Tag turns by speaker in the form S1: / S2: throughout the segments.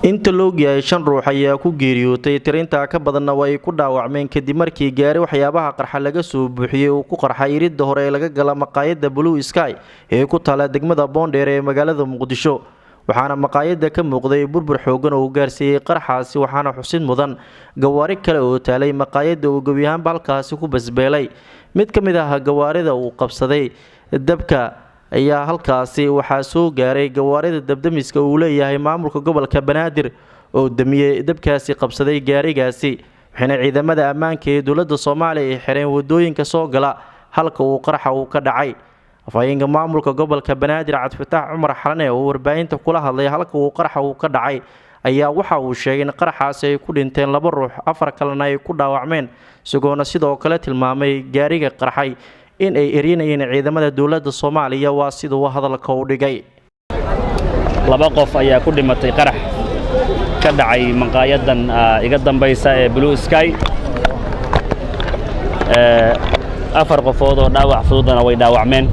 S1: inta loo geeyay 5 ruux ayaa ku geeriyootay tirinta ka badanna way ku dhaawacmeen kadib markii gaari waxyaabaha qarxa laga soo buuxiyay oo ku qarxay iridda hore ee laga gala maqaayadda Blue Sky ee ku taala degmada Boondheer ee magaalada Muqdisho waxaana maqaayadda ka muuqday burbur xoogan oo gaarsiiyay qarxaasi waxaana xusid mudan gawaari kale oo taalay maqaayadda oo gabiyahan halkaasi ku basbeelay mid ka mid ah gawaarida uu qabsaday dabka ayaa halkaasi waxa soo gaaray gawaarida dabdamiska uu leeyahay maamulka gobolka Banaadir oo damiyay dabkaasi qabsaday gaarigaasi waxaana ciidamada ammaanka ee dawladda Soomaaliya ay xireen wadooyinka soo gala halka uu qarxa uu ka dhacay afayeenka maamulka gobolka Banaadir Cabdifataah Cumar Xalane oo warbaahinta kula hadlay halka uu qarxa uu ka dhacay ayaa waxa uu sheegay in qarxaasi ay ku dhinteen 2 ruux 4 kalena ay ku dhaawacmeen isagoona sidoo kale tilmaamay gaariga qarxay in ay erinayeen ciidamada dawladda Soomaaliya waa sidoo hadalka u dhigay
S2: 2 qof ayaa ku dhimatay qarax ka dhacay maqaayadan iga dambaysa ee Blue Sky 4 qofood oo dhaawac fududana way dhaawacmeen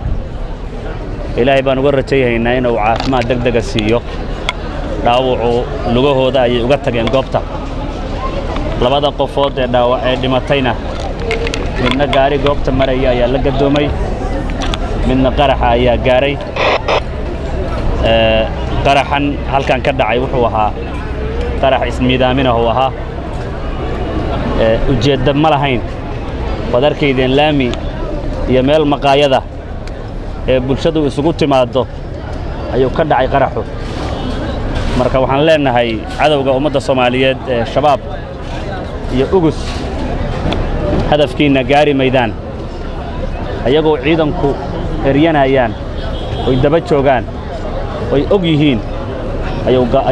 S2: ilaahay baan uga rajaynaynaa inuu caafimaad degdeg ah siiyo dhaawacu lugahooda ay uga tageen goobta 2 qofood ee dhaawac ee dhimatayna midna gaari goobta maraya ayaa la gadoomay midna qaraxa ayaa gaaray qaraxan halkan ka dhacay wuxuu ahaa qarax ismiidaamin ah oo ahaa ujeedda ma lahayn wadarkeydeen laami iyo meel maqaayada ee bulshadu isugu timaado ayuu ka dhacay qaraxu marka waxaan leenahay cadawga ummadda Soomaaliyeed ee shabaab iyo ugus hadafkiina gaari maydaan ayagoo ciidanku eryanayaan oo daba joogan oo og yihiin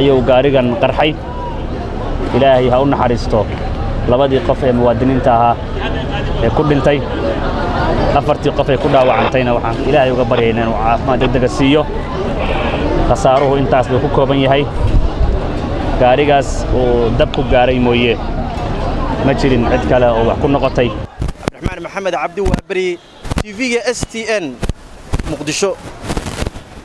S2: ayuu gaarigan qarxay ilaahay ha u naxariisto 2 qof ee muwaadiniinta ahaa ee ku dhintay 4 qof ee ku dhaawacantayna waxaan ilaahay uga baryaynaa inuu caafimaad degdeg ah siiyo khasaaruhu intaas uu ku kooban yahay gaarigaas oo dab ku gaaray mooyee ma jirin cid kale oo wax ku noqotay
S1: Cabdiraxmaan Maxamed Cabdi Waabari TV-ga STN Muqdisho